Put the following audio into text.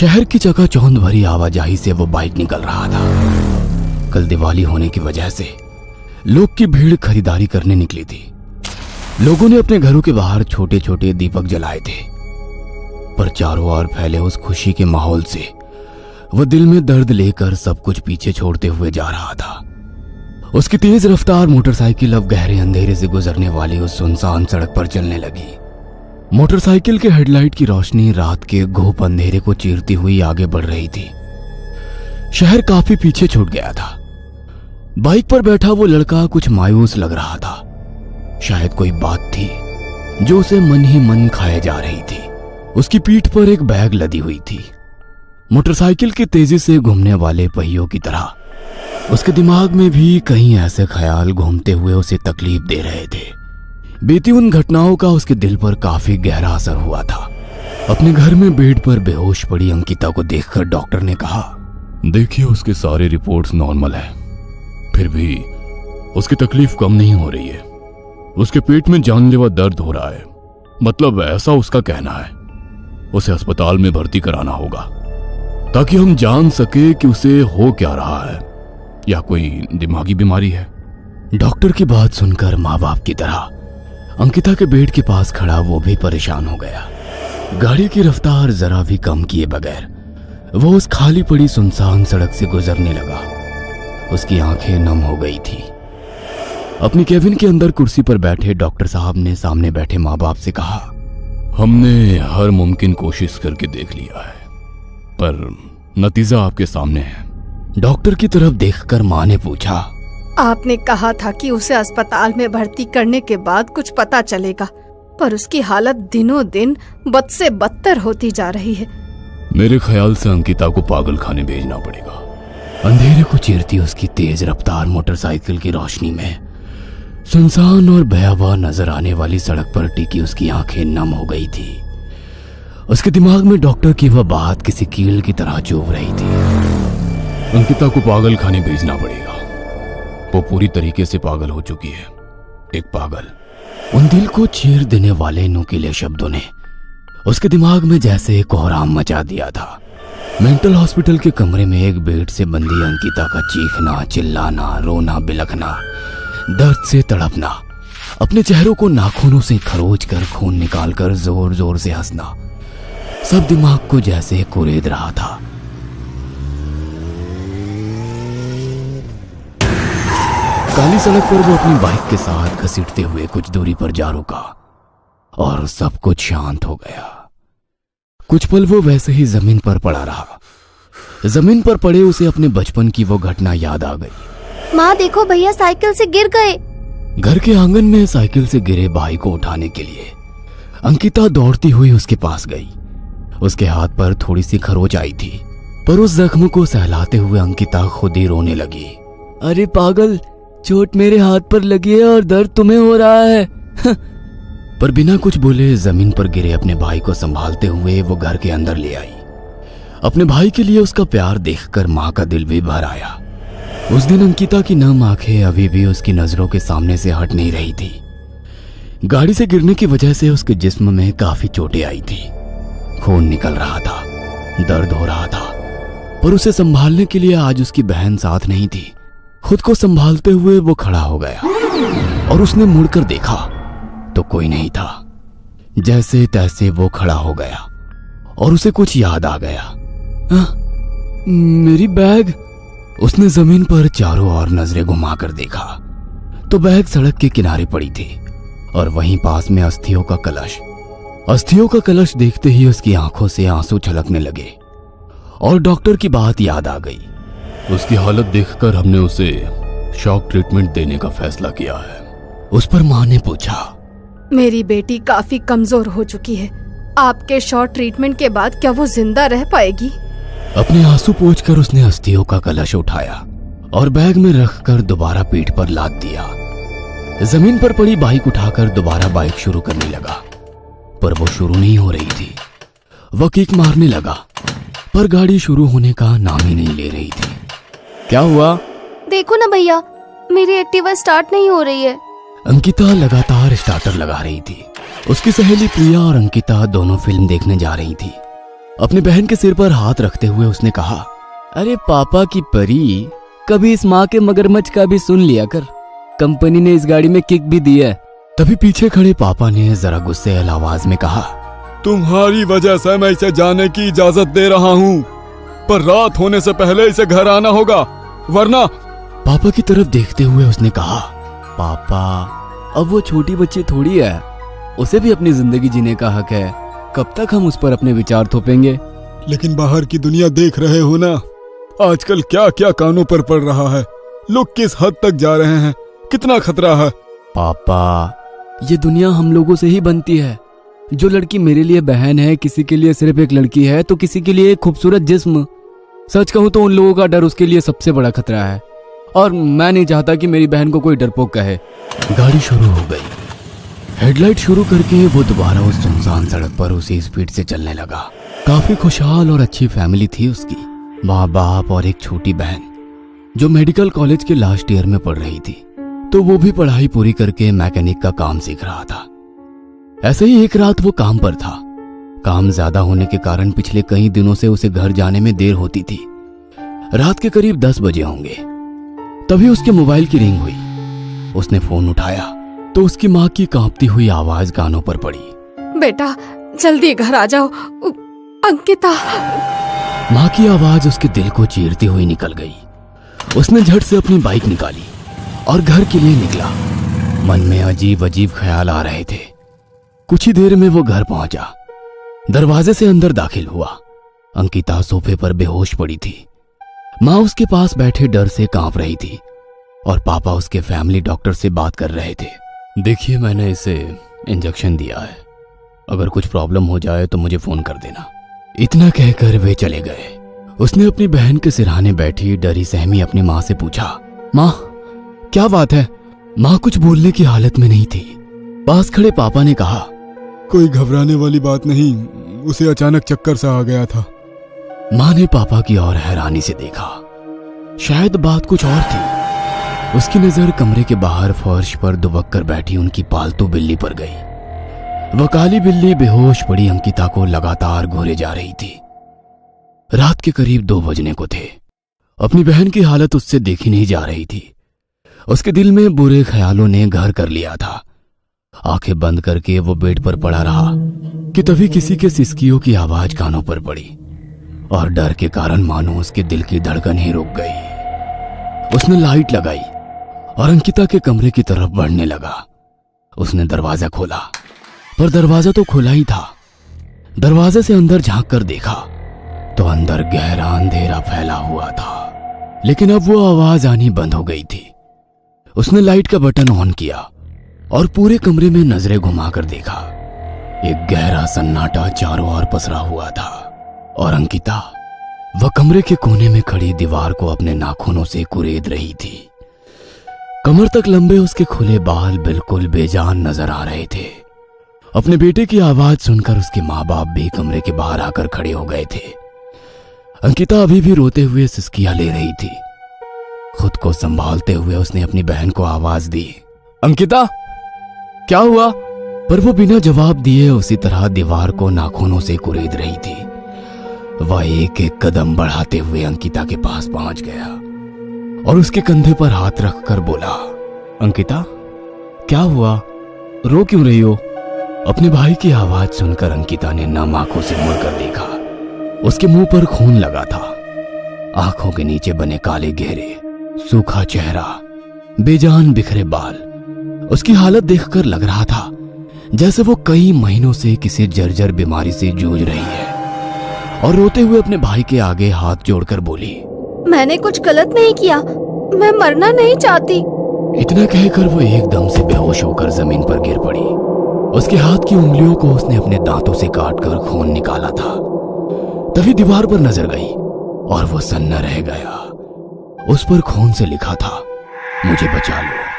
शहर की चकाचौंध भरी आवाजाही से वो बाइक निकल रहा था। कल दिवाली होने की वजह से लोग की भीड़ खरीदारी करने निकली थी। लोगों ने अपने घरों के बाहर छोटे छोटे दीपक जलाए थे, पर चारों ओर फैले उस खुशी के माहौल से वह दिल में दर्द लेकर सब कुछ पीछे छोड़ते हुए जा रहा था। उसकी तेज रफ्तार मोटरसाइकिल अब गहरे अंधेरे से गुजरने वाली उस सुनसान सड़क पर चलने लगी। मोटरसाइकिल के हेडलाइट की रोशनी रात के घोप अंधेरे को चीरती हुई आगे बढ़ रही थी। शहर काफी पीछे छूट गया था। बाइक पर बैठा वो लड़का कुछ मायूस लग रहा था। शायद कोई बात थी जो उसे मन ही मन खाए जा रही थी। उसकी पीठ पर एक बैग लदी हुई थी। मोटरसाइकिल के तेजी से घूमने वाले पहियों की तरह उसके दिमाग में भी कहीं ऐसे ख्याल घूमते हुए उसे तकलीफ दे रहे थे। बीती उन घटनाओं का उसके दिल पर काफी गहरा असर हुआ था। अपने घर में बेड पर बेहोश पड़ी अंकिता को देखकर डॉक्टर ने कहा, देखिए उसके सारे रिपोर्ट्स नॉर्मल है, फिर भी उसकी तकलीफ कम नहीं हो रही है। उसके पेट में जानलेवा दर्द हो रहा है, मतलब ऐसा उसका कहना है। उसे अस्पताल में भर्ती कराना होगा ताकि हम जान सके कि उसे हो क्या रहा है, या कोई दिमागी बीमारी है। डॉक्टर की बात सुनकर माँ बाप की तरह अंकिता के बेड के पास खड़ा वो भी परेशान हो गया। गाड़ी की रफ्तार जरा भी कम किए बगैर वो उस खाली पड़ी सुनसान सड़क से गुजरने लगा। उसकी आंखें नम हो गई थी। अपनी केबिन के अंदर कुर्सी पर बैठे डॉक्टर साहब ने सामने बैठे माँ बाप से कहा, हमने हर मुमकिन कोशिश करके देख लिया है, पर नतीजा आपके सामने है। डॉक्टर की तरफ देखकर माँ ने पूछा, आपने कहा था कि उसे अस्पताल में भर्ती करने के बाद कुछ पता चलेगा, पर उसकी हालत दिनों दिन बद से बदतर होती जा रही है। मेरे ख्याल से अंकिता को पागल खाने भेजना पड़ेगा। अंधेरे को चीरती उसकी तेज रफ्तार मोटरसाइकिल की रोशनी में सुनसान और भयावह नजर आने वाली सड़क पर टिकी उसकी आंखें नम हो गई थी। उसके दिमाग में डॉक्टर की वह बात किसी कील की तरह चुभ रही थी। अंकिता को पागल खाने भेजना पड़ेगा। वो पूरी तरीके से पागल हो चुकी है, एक पागल। उन दिल को चीर देने वाले नुकीले शब्दों ने उसके दिमाग में जैसे कोहराम मचा दिया था। मेंटल हॉस्पिटल के कमरे में एक बेड से बंदी अंकिता का चीखना, चिल्लाना, रोना, बिलखना, दर्द से तड़पना, अपने चेहरों को नाखूनों से खरोच कर खून निकालकर जोर जोर से हंसना, सब दिमाग को जैसे कुरेद रहा था। काली सड़क पर वो अपनी बाइक के साथ घसीटते हुए कुछ दूरी पर जा रुका और सब कुछ शांत हो गया। कुछ पल वो वैसे ही जमीन पर पड़ा रहा। जमीन पर पड़े उसे अपने बचपन की वो घटना याद आ गई। माँ देखो, भैया साइकिल से गिर गए। घर के आंगन में साइकिल से गिरे भाई को उठाने के लिए अंकिता दौड़ती हुई उसके पास गई। उसके हाथ पर थोड़ी सी खरोच आई थी, पर उस जख्म को सहलाते हुए अंकिता खुद ही रोने लगी। अरे पागल, चोट मेरे हाथ पर लगी है और दर्द तुम्हें हो रहा है। पर बिना कुछ बोले जमीन पर गिरे अपने भाई को संभालते हुए वो घर के अंदर ले आई। अपने भाई के लिए उसका प्यार देखकर माँ का दिल भी भर आया। उस दिन अंकिता की नम आंखें अभी भी उसकी नजरों के सामने से हट नहीं रही थी। गाड़ी से गिरने की वजह से उसके जिस्म में काफी चोटें आई थी। खून निकल रहा था, दर्द हो रहा था, पर उसे संभालने के लिए आज उसकी बहन साथ नहीं थी। खुद को संभालते हुए वो खड़ा हो गया और उसने मुड़कर देखा तो कोई नहीं था। जैसे तैसे वो खड़ा हो गया और उसे कुछ याद आ गया। मेरी बैग। उसने जमीन पर चारों ओर नजरें घुमाकर देखा तो बैग सड़क के किनारे पड़ी थी और वहीं पास में अस्थियों का कलश। अस्थियों का कलश देखते ही उसकी आंखों से आंसू छलकने लगे और डॉक्टर की बात याद आ गई। उसकी हालत देखकर हमने उसे शॉक ट्रीटमेंट देने का फैसला किया है। उस पर माँ ने पूछा, मेरी बेटी काफी कमजोर हो चुकी है, आपके शॉक ट्रीटमेंट के बाद क्या वो जिंदा रह पाएगी? अपने आंसू पोंछकर उसने अस्थियों का कलश उठाया और बैग में रखकर दोबारा पीठ पर लाद दिया। जमीन पर पड़ी बाइक उठाकर दोबारा बाइक शुरू करने लगा, पर वो शुरू नहीं हो रही थी। वह किक मारने लगा, पर गाड़ी शुरू होने का नाम ही नहीं ले रही थी। क्या हुआ? देखो ना भैया, मेरी एक्टिवा स्टार्ट नहीं हो रही है। अंकिता लगातार स्टार्टर लगा रही थी। उसकी सहेली प्रिया और अंकिता दोनों फिल्म देखने जा रही थी। अपनी बहन के सिर पर हाथ रखते हुए उसने कहा, अरे पापा की परी, कभी इस माँ के मगरमच्छ का भी सुन लिया कर। कंपनी ने इस गाड़ी में किक भी दी है। तभी पीछे खड़े पापा ने जरा गुस्से आवाज में कहा, तुम्हारी वजह से मैं इसे जाने की इजाजत दे रहा हूँ, पर रात होने से पहले इसे घर आना होगा, वरना। पापा की तरफ देखते हुए उसने कहा, पापा अब वो छोटी बच्ची थोड़ी है, उसे भी अपनी जिंदगी जीने का हक है। कब तक हम उस पर अपने विचार थोपेंगे? लेकिन बाहर की दुनिया देख रहे हो ना, आजकल क्या क्या कानों पर पड़ रहा है, लोग किस हद तक जा रहे हैं, कितना खतरा है। पापा ये दुनिया हम लोगों से ही बनती है। जो लड़की मेरे लिए बहन है, किसी के लिए सिर्फ एक लड़की है, तो किसी के लिए एक खूबसूरत जिस्म। सच कहूं तो उन लोगों का डर उसके लिए सबसे बड़ा खतरा है, और मैं नहीं चाहता कि मेरी बहन को कोई डरपोक कहे। गाड़ी शुरू हो गई। हेडलाइट शुरू करके वो दोबारा उस सुनसान सड़क पर उसी स्पीड से चलने लगा। काफी खुशहाल और अच्छी फैमिली थी उसकी, माँ बाप और एक छोटी बहन जो मेडिकल कॉलेज के लास्ट ईयर में पढ़ रही थी। तो वो भी पढ़ाई पूरी करके मैकेनिक का काम सीख रहा था। ऐसे ही एक रात वो काम पर था। काम ज्यादा होने के कारण पिछले कई दिनों से उसे घर जाने में देर होती थी। रात के करीब 10 बजे होंगे, तभी उसके मोबाइल की रिंग हुई। उसने फोन उठाया तो उसकी माँ की कांपती हुई आवाज कानों पर पड़ी, बेटा जल्दी घर आ जाओ, अंकिता। माँ की आवाज उसके दिल को चीरती हुई निकल गई। उसने झट से अपनी बाइक निकाली और घर के लिए निकला। मन में अजीब अजीब ख्याल आ रहे थे। कुछ ही देर में वो घर पहुंचा। दरवाजे से अंदर दाखिल हुआ। अंकिता सोफे पर बेहोश पड़ी थी। माँ उसके पास बैठे डर से कांप रही थी और पापा उसके फैमिली डॉक्टर से बात कर रहे थे। देखिए, मैंने इसे इंजेक्शन दिया है, अगर कुछ प्रॉब्लम हो जाए तो मुझे फोन कर देना। इतना कहकर वे चले गए। उसने अपनी बहन के सिरहाने बैठी डरी सहमी अपनी माँ से पूछा, माँ क्या बात है? माँ कुछ बोलने की हालत में नहीं थी। पास खड़े पापा ने कहा, कोई घबराने वाली बात नहीं, उसे अचानक चक्कर सा आ गया था। माँ ने पापा की ओर हैरानी से देखा। शायद बात कुछ और थी। उसकी नजर कमरे के बाहर फर्श पर दुबक कर बैठी उनकी पालतू बिल्ली पर गई। वह काली बिल्ली बेहोश पड़ी अंकिता को लगातार घूरे जा रही थी। रात के करीब 2 बजने को थे। अपनी बहन की हालत उससे देखी नहीं जा रही थी। उसके दिल में बुरे ख्यालों ने घर कर लिया था। आंखें बंद करके वो बेड पर पड़ा रहा कि तभी किसी के सिसकियों की आवाज कानों पर पड़ी और डर के कारण मानो उसके दिल की धड़कन ही रुक गई। उसने लाइट लगाई और अंकिता के कमरे की तरफ बढ़ने लगा। उसने दरवाजा खोला, पर दरवाजा तो खुला ही था। दरवाजे से अंदर झांक कर देखा तो अंदर गहरा अंधेरा फैला हुआ था, लेकिन अब वो आवाज आनी बंद हो गई थी। उसने लाइट का बटन ऑन किया और पूरे कमरे में नजरें घुमाकर देखा। एक गहरा सन्नाटा चारों ओर पसरा हुआ था और अंकिता वह कमरे के कोने में खड़ी दीवार को अपने नाखूनों से कुरेद रही थी। कमर तक लंबे उसके खुले बाल बिल्कुल बेजान नजर आ रहे थे। अपने बेटे की आवाज सुनकर उसके माँ बाप भी कमरे के बाहर आकर खड़े हो गए थे। अंकिता अभी भी रोते हुए सिसकियां ले रही थी। खुद को संभालते हुए उसने अपनी बहन को आवाज दी, अंकिता क्या हुआ? पर वो बिना जवाब दिए उसी तरह दीवार को नाखूनों से कुरेद रही थी। वह एक एक कदम बढ़ाते हुए अंकिता के पास पहुंच गया और उसके कंधे पर हाथ रखकर बोला, अंकिता क्या हुआ? रो क्यों रही हो? अपने भाई की आवाज सुनकर अंकिता ने नम आंखों से मुड़कर देखा। उसके मुंह पर खून लगा था। आंखों के नीचे बने काले घेरे, सूखा चेहरा, बेजान बिखरे बाल। उसकी हालत देखकर लग रहा था जैसे वो कई महीनों से किसी जर्जर बीमारी से जूझ रही है और रोते हुए अपने भाई के आगे हाथ जोड़कर बोली, मैंने कुछ गलत नहीं किया, मैं मरना नहीं चाहती। इतना कहकर वो एकदम से बेहोश होकर जमीन पर गिर पड़ी। उसके हाथ की उंगलियों को उसने अपने दांतों से काटकर खून निकाला था। तभी दीवार पर नजर गई और वो सन्ना रह गया। उस पर खून से लिखा था, मुझे बचा लो।